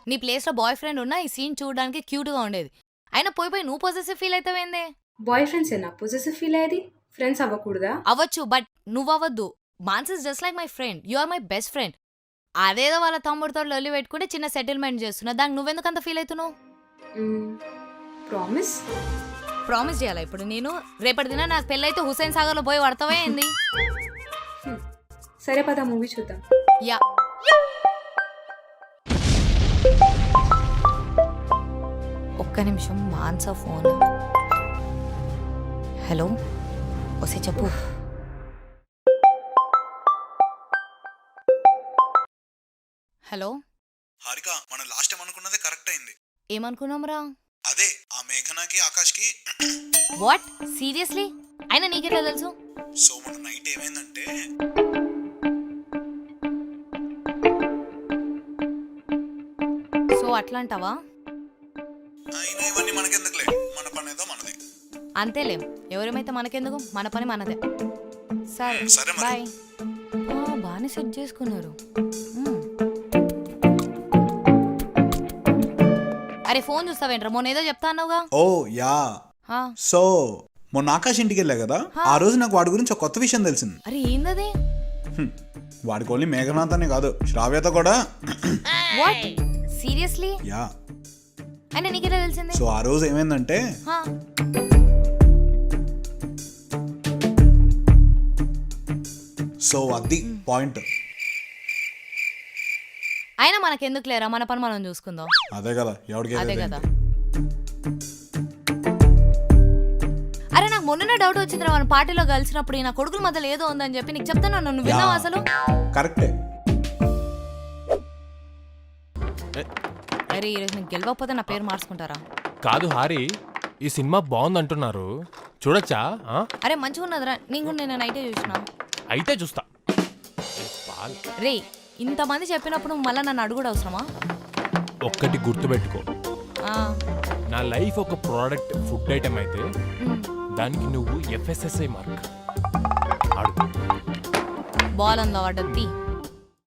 నీ ప్లేస్ లో boy friend ఉన్నా ఈ సీన్ చూడడానికి క్యూట్ గా ఉండేది. అయినా పోయి నువ్వు పొజెసివ్ ఫీల్ అవుతావేందే? బాయ్ ఫ్రెండ్స్ ఏనా పొజెసివ్ ఫీల్ అయ్యేది? ఫ్రెండ్స్ అవ్వకూడదా? అవ్వచ్చు, బట్ నువ్వవ్వద్దు. మాన్స్ is just like my friend, you are my best friend. అదేదో వాళ్ళ తమ్ముడితో లొల్లి పెట్టుకుంటే చిన్న సెటిల్మెంట్ చేస్తున్నా, దానికి నువ్వెందుకు అంత ఫీల్ అవుతున్నావు? ప్రామిస్? ప్రామిస్ చేయాలా ఇప్పుడు నేను? రేపటి దిన నాకు పెళ్ళైతే హుస్సేన్ సాగర్ లో పోయి పడతావే ఏంది? సరే పద మూవీ చూద్దాం. యా. ఒక్క నిమిషం, మాన్సా ఫోన్. హలో, వస్తే చెప్పు. హలో హారిక, మనం లాస్ట్ టైం అనుకున్నదే కరెక్ట్ అయింది. ఏమనుకున్నాంరా? అదే ఆ మేఘనాకి ఆకాష్కి. వాట్? సీరియస్లీ? అయినా నీకెట్లా తెలుసు? సో మొన్న నైట్ ఏమైందంటే సో అట్లా అంటావా? అయినా ఇవన్నీ మనకెందుకులే, మన పని ఏదో మనది. అంతేలేం, ఎవరేమైతే మనకెందుకు, మన పని మనదే. సరే సరే మరి. బాయ్. బాగానే సెట్ చేసుకున్నారు. అరే ఫోన్ చూస్తావేంట్రా? మొన్న ఏదో చెప్తా అన్నావుగా. ఓ యా. హా. సో మొన్న ఆకాష్ ఇంటికి వెళ్ళా కదా, ఆ రోజు నాకు వాడి గురించి ఒక కొత్త విషయం తెలిసింది. అరే ఏందది? వాడికి ఓన్లీ మేఘనాథ్ అనే కాదు, శ్రావ్యత కూడా. వాట్? సీరియస్లీ? యా. అయినా నీకెలా తెలిసింది? సో ఆ రోజు ఏమైందంటే హా. సో అది పాయింట్. అయినా మనకెందుకు లేరా, మన పని మనం చూసుకుందాం. అదే కదా, ఎవరికి అదే కదా. అరే నాకు మొన్ననే డౌట్ వచ్చిందిరా, మన పార్టీలో కలిసినప్పుడు నా కొడుకుల మధ్యలో ఏదో ఉందని చెప్పి నీకు చెప్తాను. నువ్వు విన్నావా అసలు? కరెక్టే. అరే ఈరోజు నీకు గెలవకపోతే నా పేరు మార్చుకుంటారా? కాదు హారి, ఈ సినిమా బాగుందంటున్నారు, చూడొచ్చా? అరే మంచిగా ఉన్నదిరా, నేను కూడా నేను నైటే చూసిన. అయితే చూస్తా. రే ఇంతమంది చెప్పినప్పుడు మళ్ళీ నన్ను అడుగుడు అవసరమా? ఒక్కటి గుర్తుపెట్టుకో, నా లైఫ్ ఒక ప్రోడక్ట్ ఫుడ్ ఐటమ్ అయితే దానికి నువ్వు FSSAI మార్క్. బాల్ అందా వాడద్ది.